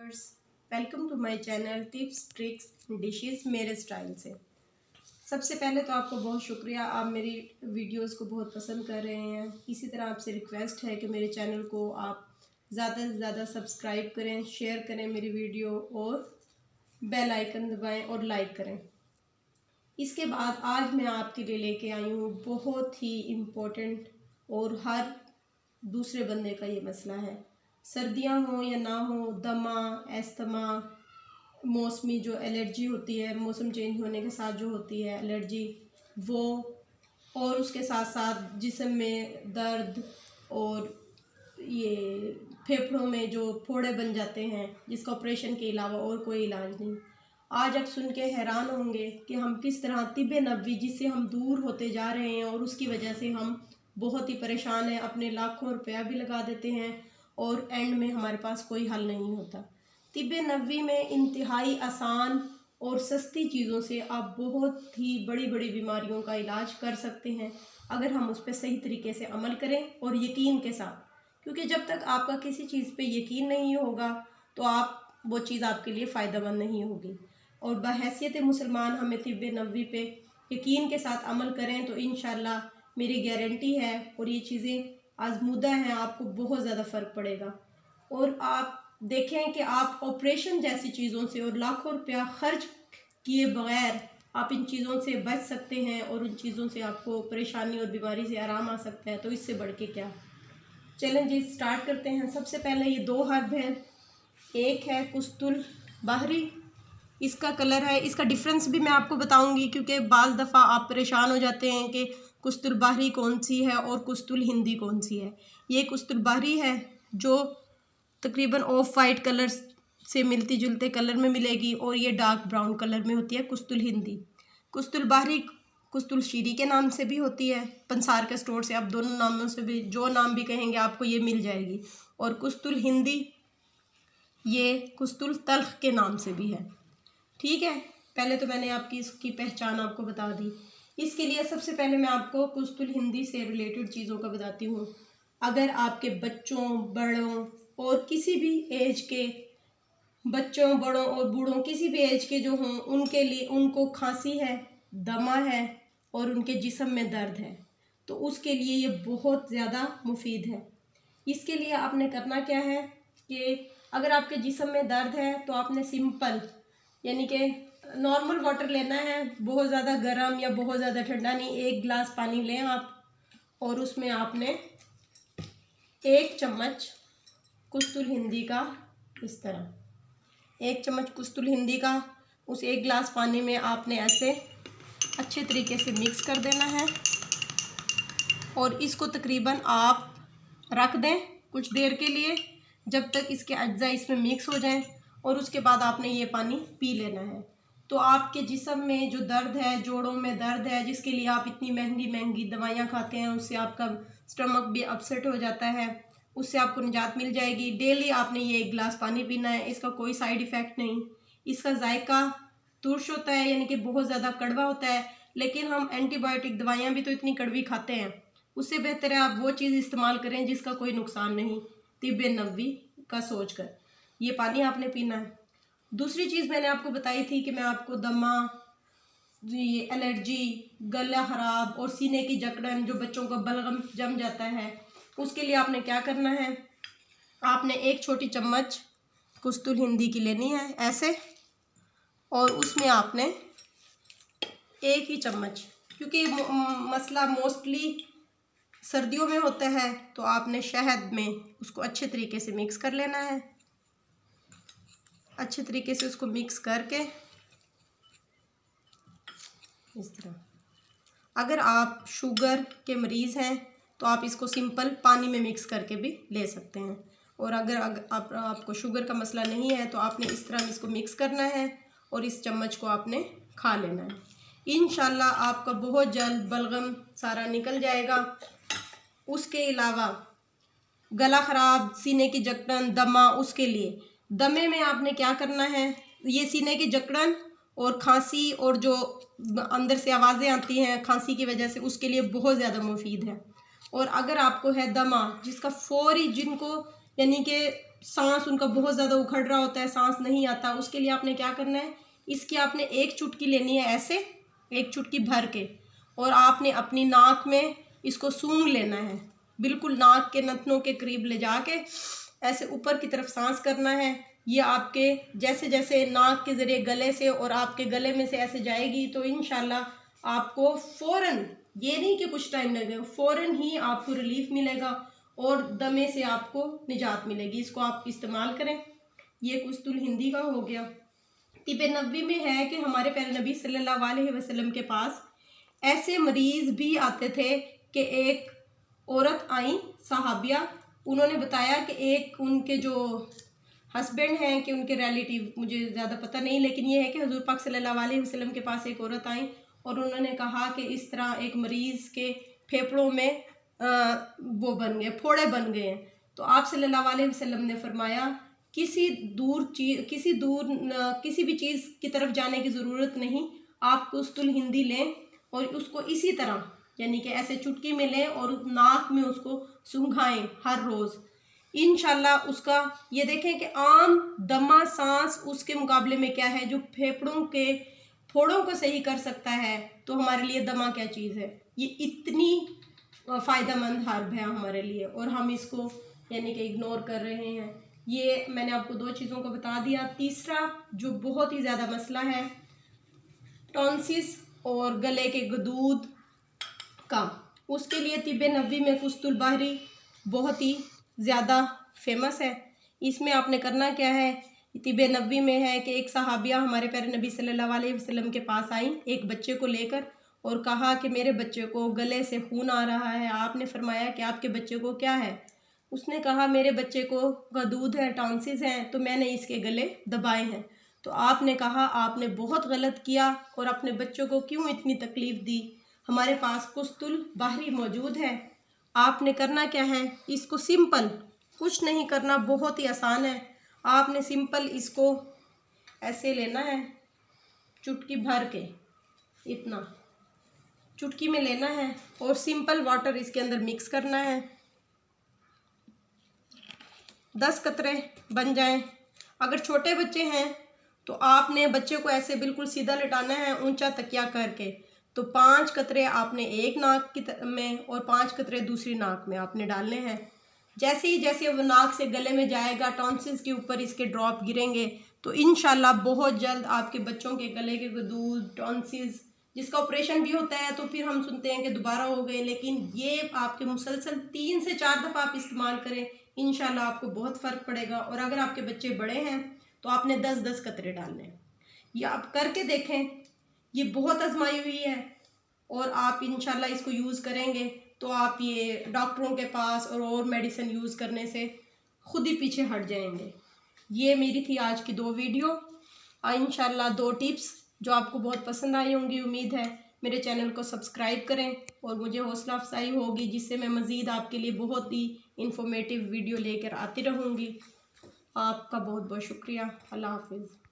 Welcome to my channel tips tricks dishes मेरे style से। सबसे पहले तो आपको बहुत शुक्रिया, आप मेरी वीडियोस को बहुत पसंद कर रहे हैं। इसी तरह आपसे रिक्वेस्ट है कि मेरे चैनल को आप ज़्यादा से ज़्यादा सब्सक्राइब करें, शेयर करें मेरी वीडियो और बेल आइकन दबाएं और लाइक करें। इसके बाद आज मैं आपके लिए लेके आई हूँ बहुत ही इम्पोर्टेंट और हर दूसरे बंदे का ये मसला है, सर्दियाँ हो या ना हो, दमा, एस्थमा, मौसमी जो एलर्जी होती है, मौसम चेंज होने के साथ जो होती है एलर्जी वो, और उसके साथ साथ जिस्म में दर्द और ये फेफड़ों में जो फोड़े बन जाते हैं जिसका ऑपरेशन के अलावा और कोई इलाज नहीं। आज आप सुन के हैरान होंगे कि हम किस तरह तिब्बे नबवी जिससे हम दूर होते जा रहे हैं और उसकी वजह से हम बहुत ही परेशान हैं, अपने लाखों रुपया भी लगा देते हैं और एंड में हमारे पास कोई हल नहीं होता। तिब्बे नबवी में इंतहाई आसान और सस्ती चीज़ों से आप बहुत ही बड़ी बड़ी बीमारियों का इलाज कर सकते हैं अगर हम उस पर सही तरीके से अमल करें और यकीन के साथ, क्योंकि जब तक आपका किसी चीज़ पे यकीन नहीं होगा तो आप वो चीज़ आपके लिए फ़ायदेमंद नहीं होगी। और बहैसियत मुसलमान हमें तिब्बे नबवी पे यकीन के साथ अमल करें तो इंशाल्लाह मेरी गारंटी है और ये चीज़ें आजमूदा हैं, आपको बहुत ज़्यादा फ़र्क पड़ेगा। और आप देखें कि आप ऑपरेशन जैसी चीज़ों से और लाखों रुपया खर्च किए बगैर आप इन चीज़ों से बच सकते हैं और उन चीज़ों से आपको परेशानी और बीमारी से आराम आ सकता है, तो इससे बढ़ के क्या। चलें जी स्टार्ट करते हैं। सबसे पहले ये दो हर्ब हैं, एक है कुस्तुल बाहरी, इसका कलर है, इसका डिफरेंस भी मैं आपको बताऊंगी क्योंकि बाज़ दफ़ा आप परेशान हो जाते हैं कि कुस्तुल बाहरी कौन सी है और कुस्तुल हिंदी कौन सी है। ये कुस्तुल बाहरी है जो तकरीबन ऑफ वाइट कलर से मिलती जुलते कलर में मिलेगी और ये डार्क ब्राउन कलर में होती है कुस्तुल हिंदी। कुस्तुल बाहरी कुस्तुल शीरी के नाम से भी होती है, पंसार के स्टोर से आप दोनों नामों से भी जो नाम भी कहेंगे आपको ये मिल जाएगी। और कुस्तुल हिंदी ये कुस्तुल तल्ख के नाम से भी है। ठीक है, पहले तो मैंने आपकी इसकी पहचान आपको बता दी। इसके लिए सबसे पहले मैं आपको कुस्तुल हिंदी से रिलेटेड चीज़ों का बताती हूँ। अगर आपके बच्चों, बड़ों और किसी भी एज के बच्चों, बड़ों और बूढ़ों किसी भी एज के जो हों उनके लिए, उनको खांसी है, दमा है और उनके जिस्म में दर्द है, तो उसके लिए ये बहुत ज़्यादा मुफीद है। इसके लिए आपने करना क्या है कि अगर आपके जिस्म में दर्द है तो आपने सिंपल यानी कि नॉर्मल वाटर लेना है, बहुत ज़्यादा गर्म या बहुत ज़्यादा ठंडा नहीं। एक गिलास पानी लें आप और उसमें आपने 1 चम्मच कुस्तुल हिंदी का, इस तरह 1 चम्मच कुस्तुल हिंदी का उस 1 गिलास पानी में आपने ऐसे अच्छे तरीके से मिक्स कर देना है और इसको तकरीबन आप रख दें कुछ देर के लिए जब तक इसके अज्जा इसमें मिक्स हो जाएं और उसके बाद आपने ये पानी पी लेना है। तो आपके जिस्म में जो दर्द है, जोड़ों में दर्द है, जिसके लिए आप इतनी महंगी महंगी दवाइयाँ खाते हैं, उससे आपका स्टमक भी अपसेट हो जाता है, उससे आपको निजात मिल जाएगी। डेली आपने ये 1 गिलास पानी पीना है। इसका कोई साइड इफ़ेक्ट नहीं, इसका जायका तुर्श होता है यानी कि बहुत ज़्यादा कड़वा होता है, लेकिन हम एंटीबायोटिक दवाइयाँ भी तो इतनी कड़वी खाते हैं, उससे बेहतर है आप वो चीज़ इस्तेमाल करें जिसका कोई नुकसान नहीं, तिब्बे नबवी का सोच कर ये पानी आपने पीना है। दूसरी चीज़ मैंने आपको बताई थी कि मैं आपको दमा, ये एलर्जी, गला ख़राब और सीने की जकड़न, जो बच्चों का बलगम जम जाता है, उसके लिए आपने क्या करना है, आपने 1 छोटी चम्मच कुस्तुल हिंदी की लेनी है ऐसे, और उसमें आपने 1 ही चम्मच, क्योंकि मसला मोस्टली सर्दियों में होता है, तो आपने शहद में उसको अच्छे तरीके से मिक्स कर लेना है। अच्छे तरीके से उसको मिक्स करके इस तरह, अगर आप शुगर के मरीज़ हैं तो आप इसको सिंपल पानी में मिक्स करके भी ले सकते हैं, और अगर आपको शुगर का मसला नहीं है तो आपने इस तरह इसको मिक्स करना है और इस चम्मच को आपने खा लेना है। इंशाल्लाह आपका बहुत जल्द बलगम सारा निकल जाएगा। उसके अलावा गला ख़राब, सीने की जकड़न, दमा, उसके लिए दमे में आपने क्या करना है, ये सीने की जकड़न और खांसी और जो अंदर से आवाज़ें आती हैं खांसी की वजह से, उसके लिए बहुत ज़्यादा मुफीद है। और अगर आपको है दमा जिसका फौरी, जिनको यानी कि सांस उनका बहुत ज़्यादा उखड़ रहा होता है, सांस नहीं आता, उसके लिए आपने क्या करना है, इसकी आपने एक चुटकी लेनी है, ऐसे एक चुटकी भर के, और आपने अपनी नाक में इसको सूंघ लेना है, बिल्कुल नाक के नथनों के करीब ले जाके ऐसे ऊपर की तरफ सांस करना है। ये आपके जैसे जैसे नाक के ज़रिए गले से और आपके गले में से ऐसे जाएगी तो इंशाल्लाह आपको फ़ौरन, ये नहीं कि कुछ टाइम लगेगा, फ़ौरन ही आपको रिलीफ मिलेगा और दमे से आपको निजात मिलेगी। इसको आप इस्तेमाल करें। ये कुस्तुल हिंदी का हो गया। तिब नबवी में है कि हमारे प्यारे नबी सल्लल्लाहु अलैहि वसल्लम के पास ऐसे मरीज़ भी आते थे कि एक औरत आई सहाबिया, उन्होंने बताया कि एक उनके जो हस्बैंड हैं कि उनके रिलेटिव, मुझे ज़्यादा पता नहीं, लेकिन ये है कि हुजूर पाक सल्लल्लाहु अलैहि वसल्लम के पास एक औरत आई और उन्होंने कहा कि इस तरह एक मरीज़ के फेफड़ों में वो बन गए, फोड़े बन गए हैं। तो आप सल्लल्लाहु अलैहि वसल्लम ने फरमाया किसी भी चीज़ की तरफ जाने की ज़रूरत नहीं, आप कुस्तुल हिंदी लें और उसको इसी तरह यानी कि ऐसे चुटकी में लें और नाक में उसको सूंघाएं हर रोज़। इंशाल्लाह उसका ये देखें कि आम दमा सांस उसके मुकाबले में क्या है, जो फेफड़ों के फोड़ों को सही कर सकता है, तो हमारे लिए दमा क्या चीज़ है। ये इतनी फ़ायदेमंद हर्ब है हमारे लिए और हम इसको यानी कि इग्नोर कर रहे हैं। ये मैंने आपको 2 चीज़ों को बता दिया। तीसरा जो बहुत ही ज़्यादा मसला है टॉन्सिस और गले के गदूद का, उसके लिए तिब्बे नबवी में कुस्तुल बहरी बहुत ही ज़्यादा फेमस है। इसमें आपने करना क्या है, तिब्बे नबवी में है कि एक सहाबिया हमारे प्यारे नबी सल्लल्लाहु अलैहि वसल्लम के पास आई एक बच्चे को लेकर और कहा कि मेरे बच्चे को गले से खून आ रहा है। आपने फरमाया कि आपके बच्चे को क्या है। उसने कहा मेरे बच्चे को गदूद है, टॉन्सिस हैं, तो मैंने इसके गले दबाए हैं। तो आपने कहा आपने बहुत गलत किया और अपने बच्चों को क्यों इतनी तकलीफ़ दी। हमारे पास कुस्तुल बहरी मौजूद है। आपने करना क्या है, इसको सिंपल, कुछ नहीं करना, बहुत ही आसान है। आपने सिंपल इसको ऐसे लेना है, चुटकी भर के, इतना चुटकी में लेना है और सिंपल वाटर इसके अंदर मिक्स करना है। 10 कतरे बन जाएं। अगर छोटे बच्चे हैं तो आपने बच्चे को ऐसे बिल्कुल सीधा लिटाना है, ऊंचा तकिया करके। तो 5 कतरे आपने एक नाक की में और 5 कतरे दूसरी नाक में आपने डालने हैं। जैसे वो नाक से गले में जाएगा, टॉन्सिस के ऊपर इसके ड्रॉप गिरेंगे, तो इंशाल्लाह बहुत जल्द आपके बच्चों के गले के गदूद, टॉन्सिस, जिसका ऑपरेशन भी होता है तो फिर हम सुनते हैं कि दोबारा हो गए, लेकिन ये आपके मुसलसल 3 से 4 दफ़ा आप इस्तेमाल करें, इंशाल्लाह आपको बहुत फ़र्क पड़ेगा। और अगर आपके बच्चे बड़े हैं तो आपने 10-10 कतरे डालने हैं। ये आप करके देखें, ये बहुत आजमाई हुई है और आप इंशाल्लाह इसको यूज़ करेंगे तो आप ये डॉक्टरों के पास और मेडिसिन यूज़ करने से खुद ही पीछे हट जाएंगे। ये मेरी थी आज की 2 वीडियो, इंशाल्लाह 2 टिप्स जो आपको बहुत पसंद आई होंगी। उम्मीद है मेरे चैनल को सब्सक्राइब करें और मुझे हौसला अफजाई होगी, जिससे मैं मज़ीद आपके लिए बहुत ही इंफॉर्मेटिव वीडियो लेकर आती रहूँगी। आपका बहुत बहुत शुक्रिया। अल्लाह हाफिज़।